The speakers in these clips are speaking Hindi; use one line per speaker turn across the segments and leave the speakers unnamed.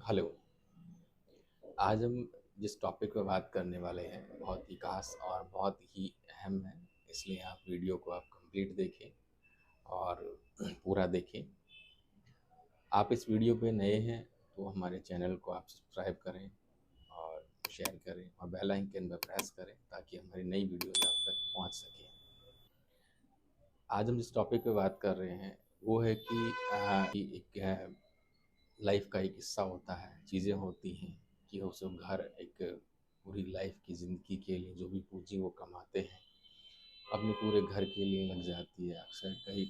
हेलो। आज हम जिस टॉपिक पे बात करने वाले हैं बहुत ही खास और बहुत ही अहम है, इसलिए आप वीडियो को आप कंप्लीट देखें और पूरा देखें। आप इस वीडियो पे नए हैं तो हमारे चैनल को आप सब्सक्राइब करें और शेयर करें और बेल आइकन पर प्रेस करें ताकि हमारी नई वीडियोज़ आप तक पहुंच सकें। आज हम जिस टॉपिक पे बात कर रहे हैं वो है कि एक लाइफ का एक हिस्सा होता है, चीज़ें होती हैं कि उस घर एक पूरी लाइफ की ज़िंदगी के लिए जो भी पूँजी वो कमाते हैं, अपने पूरे घर के लिए लग जाती है। अक्सर कहीं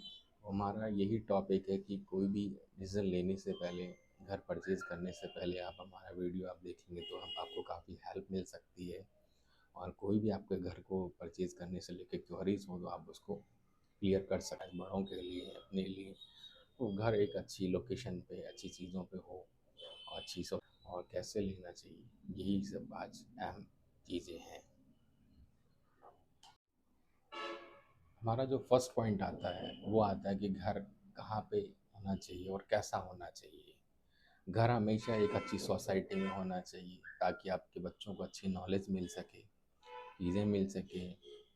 हमारा यही टॉपिक है कि कोई भी डिसीज़न लेने से पहले, घर परचेज़ करने से पहले आप हमारा वीडियो आप देखेंगे तो हम आपको काफ़ी हेल्प मिल सकती है। और कोई भी आपके घर को परचेज़ करने से लेके क्वेरीज हो तो आप उसको क्लियर कर सकते हैं। बड़ों के लिए, अपने लिए, वो घर एक अच्छी लोकेशन पे, अच्छी चीज़ों पे हो और अच्छी सब और कैसे लेना चाहिए, यही सब आज अहम चीज़ें हैं। हमारा जो फर्स्ट पॉइंट आता है वो आता है कि घर कहाँ पे होना चाहिए और कैसा होना चाहिए। घर हमेशा एक अच्छी सोसाइटी में होना चाहिए ताकि आपके बच्चों को अच्छी नॉलेज मिल सके, चीज़ें मिल सके।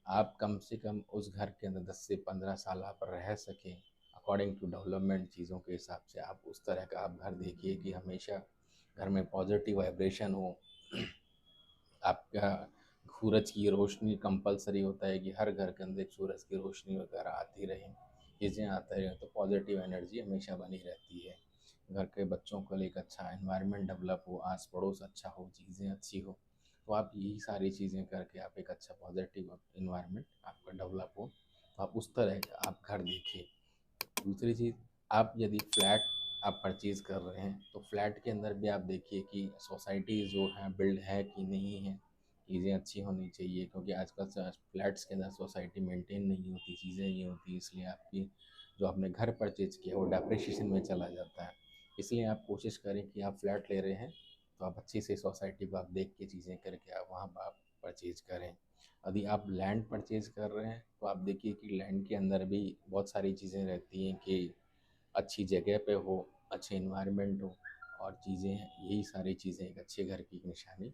आप कम से कम उस घर के अंदर 10 से 15 साल आप रह सकें। अकॉर्डिंग टू डेवलपमेंट चीज़ों के हिसाब से आप उस तरह का आप घर देखिए कि हमेशा घर में पॉजिटिव वाइब्रेशन हो। आपका सूरज की रोशनी कंपलसरी होता है कि हर घर के अंदर एक सूरज की रोशनी वगैरह आती रहे, चीज़ें आती रहें तो पॉजिटिव एनर्जी हमेशा बनी रहती है। घर के बच्चों को लिए एक अच्छा एनवायरनमेंट डेवलप हो, आस पड़ोस अच्छा हो, चीज़ें अच्छी हो, तो आप यही सारी चीज़ें करके आप एक अच्छा पॉजिटिव इन्वायरमेंट आपका डेवलप हो, तो आप उस तरह का आप घर देखिए। दूसरी चीज़, आप यदि फ्लैट आप परचेज़ कर रहे हैं तो फ्लैट के अंदर भी आप देखिए कि सोसाइटी जो है बिल्ड है कि नहीं है, चीज़ें अच्छी होनी चाहिए क्योंकि आजकल फ्लैट्स के अंदर सोसाइटी मेंटेन नहीं होती, चीज़ें नहीं होती, इसलिए आपकी जो आपने घर परचेज़ किया वो डेप्रिसिएशन में चला जाता है। इसलिए आप कोशिश करें कि आप फ्लैट ले रहे हैं तो आप अच्छी सी सोसाइटी को आप देख के चीज़ें करके आप वहाँ पर आप परचेज़ करें। यदि आप लैंड परचेज़ कर रहे हैं तो आप देखिए कि लैंड के अंदर भी बहुत सारी चीज़ें रहती हैं कि अच्छी जगह पे हो, अच्छे एनवायरनमेंट हो और चीज़ें, यही सारी चीज़ें एक अच्छे घर की निशानी।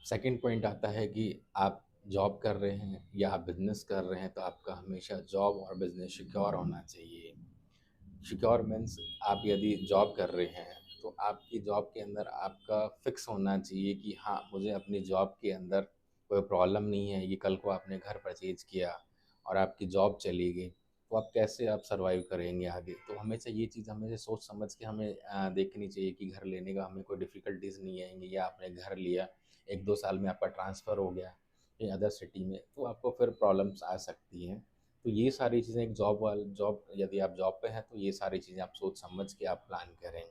सेकंड पॉइंट आता है कि आप जॉब कर रहे हैं या आप बिज़नेस कर रहे हैं तो आपका हमेशा जॉब और बिज़नेस सिक्योर होना चाहिए। सिक्योर मीन्स आप यदि जॉब कर रहे हैं तो आपकी जॉब के अंदर आपका फिक्स होना चाहिए कि हाँ, मुझे अपनी जॉब के अंदर कोई प्रॉब्लम नहीं है। ये कल को आपने घर परचेज किया और आपकी जॉब चली गई तो आप कैसे आप सर्वाइव करेंगे आगे। तो हमेशा ये चीज़ हमें सोच समझ के हमें देखनी चाहिए कि घर लेने का हमें कोई डिफ़िकल्टीज नहीं आएंगी, या आपने घर लिया 1-2 साल में आपका ट्रांसफ़र हो गया कहीं अदर सिटी में तो आपको फिर प्रॉब्लम्स आ सकती हैं। तो ये सारी चीज़ें एक जॉब, यदि आप जॉब पे हैं तो ये सारी चीज़ें आप सोच समझ के आप प्लान करें।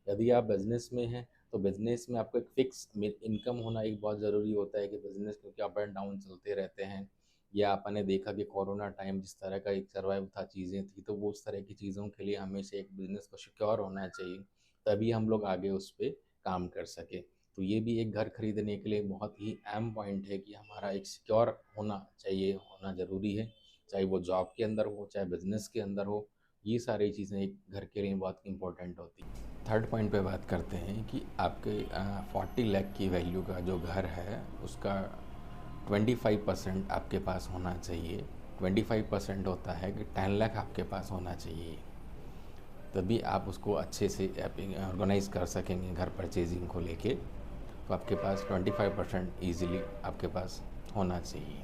यदि आप बिज़नेस में हैं तो बिज़नेस में आपको एक फ़िक्स इनकम होना एक बहुत ज़रूरी होता है कि बिज़नेस क्योंकि अप एंड डाउन चलते रहते हैं। या आपने देखा कि कोरोना टाइम जिस तरह का एक सर्वाइव था, चीज़ें थी, तो वो उस तरह की चीज़ों के लिए हमेशा एक बिज़नेस को सिक्योर होना चाहिए, तभी हम लोग आगे उस पे काम कर सकें। तो ये भी एक घर खरीदने के लिए बहुत ही अहम पॉइंट है कि हमारा एक सिक्योर होना चाहिए, होना ज़रूरी है। चाहे वो जॉब के अंदर हो, चाहे बिज़नेस के अंदर हो, ये सारी चीज़ें एक घर के लिए बहुत इम्पोर्टेंट होती हैं। थर्ड पॉइंट पे बात करते हैं कि आपके 40 लाख की वैल्यू का जो घर है उसका 25% आपके पास होना चाहिए। 25% होता है कि 10 लाख आपके पास होना चाहिए, तभी आप उसको अच्छे से ऑर्गेनाइज़ कर सकेंगे घर परचेजिंग को लेके। तो आपके पास 25% ईज़िली आपके पास होना चाहिए।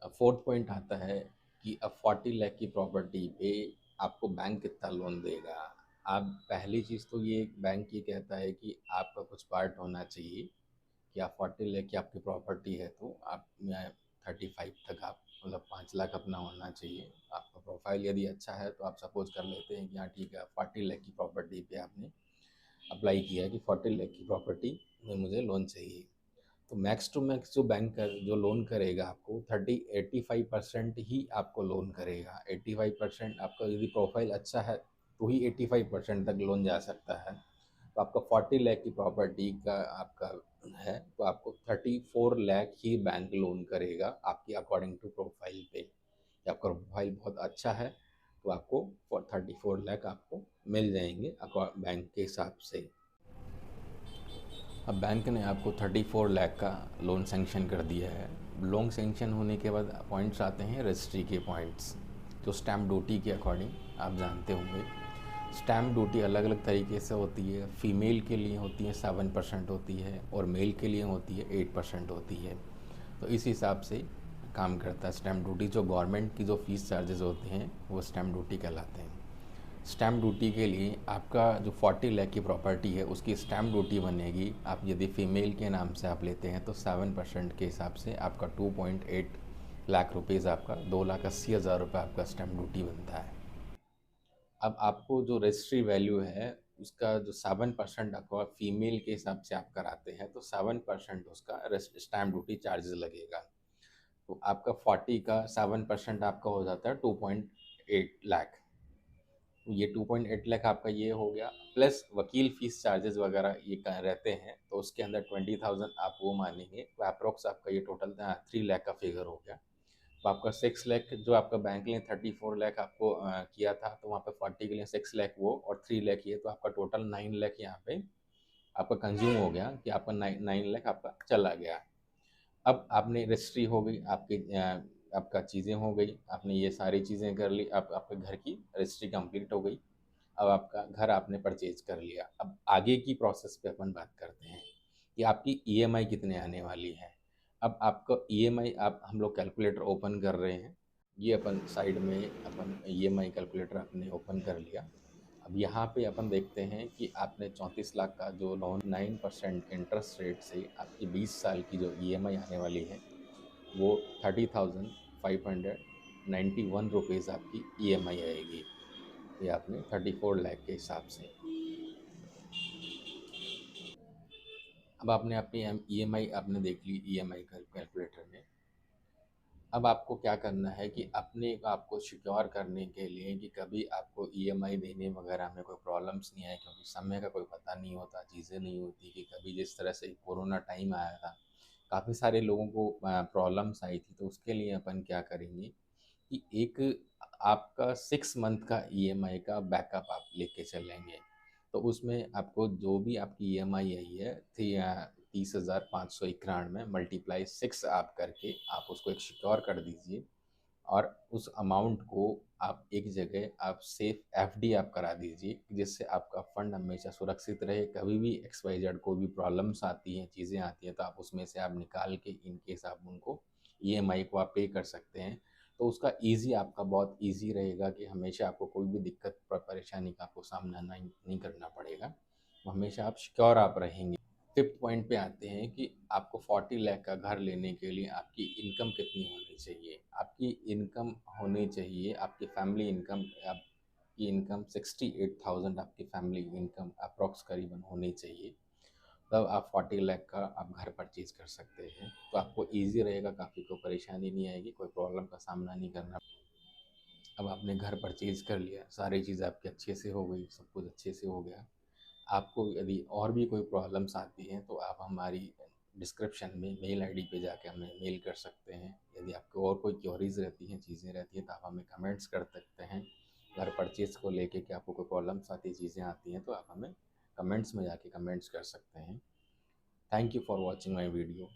अब फोर्थ पॉइंट आता है कि अब 40 लाख की प्रॉपर्टी पे आपको बैंक कितना लोन देगा। आप पहली चीज़ तो ये बैंक ये कहता है कि आपका कुछ पार्ट होना चाहिए कि आप 40 लाख की आपकी प्रॉपर्टी है तो आप 35 तक आप मतलब 5 लाख अपना होना चाहिए। आपका प्रोफाइल यदि अच्छा है तो आप सपोज कर लेते हैं कि हाँ ठीक है, 40 लाख की प्रॉपर्टी पे आपने अप्लाई किया है कि 40 लाख की प्रॉपर्टी में मुझे लोन चाहिए। तो मैक्स टू मैक्स जो बैंक कर जो लोन करेगा आपको 85% ही आपको लोन करेगा। 85% आपका यदि प्रोफाइल अच्छा है तो ही 85% तक लोन जा सकता है। तो आपका 40 लाख की प्रॉपर्टी का आपका है तो आपको 34 लाख ही बैंक लोन करेगा आपकी अकॉर्डिंग टू प्रोफाइल पे। आपका प्रोफाइल बहुत अच्छा है तो आपको 34 लाख आपको मिल जाएंगे बैंक के हिसाब से। अब बैंक ने आपको 34 लाख का लोन सैंक्शन कर दिया है। लोन सैंक्शन होने के बाद पॉइंट्स आते हैं रजिस्ट्री के पॉइंट्स, जो स्टैम्प ड्यूटी के अकॉर्डिंग आप जानते होंगे। स्टैम्प ड्यूटी अलग अलग तरीके से होती है। फ़ीमेल के लिए होती है 7% होती है, और मेल के लिए होती है 8% होती है। तो इस हिसाब से काम करता है स्टैम्प ड्यूटी। जो गवर्नमेंट की जो फ़ीस चार्जेस होते हैं वो स्टैम्प ड्यूटी कहलाते हैं। स्टैम्प ड्यूटी के लिए आपका जो 40 लाख की प्रॉपर्टी है उसकी स्टैम्प ड्यूटी बनेगी। आप यदि फ़ीमेल के नाम से आप लेते हैं तो 7% के हिसाब से आपका 2.8 लाख रुपीज़, आपका 2,80,000 रुपये आपका स्टैम्प ड्यूटी बनता है। अब आपको जो रजिस्ट्री वैल्यू है उसका जो 7% आपका फ़ीमेल के हिसाब से आप कराते हैं तो 7% उसका स्टैम्प ड्यूटी चार्जेस लगेगा। तो आपका 40 का 7% आपका हो जाता है 2.8 लाख। ये 2.8 लाख आपका ये हो गया, प्लस वकील फ़ीस चार्जेस वगैरह ये रहते हैं, तो उसके अंदर 20,000 आप वो मानेंगे, तो अप्रॉक्स आपका ये टोटल 3 लाख का फिगर हो गया। तो आपका 6 लाख जो आपका बैंक ने 34 लाख आपको किया था, तो वहाँ पे 40 के लिए 6 लाख वो और 3 लाख ये, तो आपका टोटल 9 लाख यहाँ पे आपका कंज्यूम हो गया, कि आपका 9 लाख आपका चला गया। अब आपने रजिस्ट्री हो गई आपकी, आपका चीज़ें हो गई, आपने ये सारी चीज़ें कर ली, आप आपके घर की रजिस्ट्री कंप्लीट हो गई। अब आपका घर आपने परचेज कर लिया। अब आगे की प्रोसेस पे अपन बात करते हैं कि आपकी ईएमआई कितने आने वाली है। अब आपका ईएमआई आप हम लोग कैलकुलेटर ओपन कर रहे हैं। ये अपन साइड में अपन ईएमआई कैलकुलेटर आपने ओपन कर लिया। अब यहाँ पे अपन देखते हैं कि आपने 34 लाख का जो लोन 9% इंटरेस्ट रेट से आपकी 20 साल की जो ईएमआई आने वाली है वो 30,591 रुपीज़ आपकी ईएमआई आएगी। ये आपने 34 लाख के हिसाब से। अब आपने अपनी ईएमआई आपने देख ली ईएमआई कैलकुलेटर में। अब आपको क्या करना है कि अपने आपको सिक्योर करने के लिए कि कभी आपको ईएमआई देने वगैरह में कोई प्रॉब्लम्स नहीं आए, क्योंकि समय का कोई पता नहीं होता, चीज़ें नहीं होती। कि कभी जिस तरह से कोरोना टाइम आया था, काफ़ी सारे लोगों को प्रॉब्लम्स आई थी, तो उसके लिए अपन क्या करेंगे कि एक आपका 6 मंथ का ईएमआई का बैकअप आप लेके चलेंगे। तो उसमें आपको जो भी आपकी ईएमआई आई है थी 30,591 मल्टीप्लाई 6 आप करके आप उसको एक सिक्योर कर दीजिए, और उस अमाउंट को आप एक जगह आप सेफ एफडी आप करा दीजिए, जिससे आपका फंड हमेशा सुरक्षित रहे। कभी भी एक्स वाई जेड कोई भी प्रॉब्लम्स आती हैं, चीज़ें आती हैं, तो आप उसमें से आप निकाल के इन केस आप उनको ईएमआई को आप पे कर सकते हैं। तो उसका ईज़ी आपका बहुत ईज़ी रहेगा कि हमेशा आपको कोई भी दिक्कत परेशानी का आपको सामना नहीं करना पड़ेगा। हमेशा आप सिक्योर आप रहेंगे। फिफ्थ पॉइंट पे आते हैं कि आपको 40 लाख का घर लेने के लिए आपकी इनकम कितनी होनी चाहिए। आपकी इनकम होनी चाहिए, आपकी फैमिली इनकम, आपकी इनकम 68,000 आपकी फैमिली इनकम अप्रॉक्स करीबन होनी चाहिए। तब आप 40 लाख का आप घर परचेज कर सकते हैं। तो आपको ईजी रहेगा, काफ़ी कोई परेशानी नहीं आएगी, कोई प्रॉब्लम का सामना नहीं करना। अब आपने घर परचेज कर लिया, सारी चीज़ आपकी अच्छे से हो गई, सब कुछ अच्छे से हो गया। आपको यदि और भी कोई प्रॉब्लम्स आती हैं तो आप हमारी डिस्क्रिप्शन में मेल आईडी पे जाके हमें मेल कर सकते हैं। यदि आपको और कोई क्वेरीज रहती हैं, चीज़ें रहती हैं, तो आप हमें कमेंट्स कर सकते हैं। घर परचेज़ को लेके कि आपको कोई प्रॉब्लम्स आती है, चीज़ें आती हैं, तो आप हमें कमेंट्स में जाके कमेंट्स कर सकते हैं। Thank you for watching my video.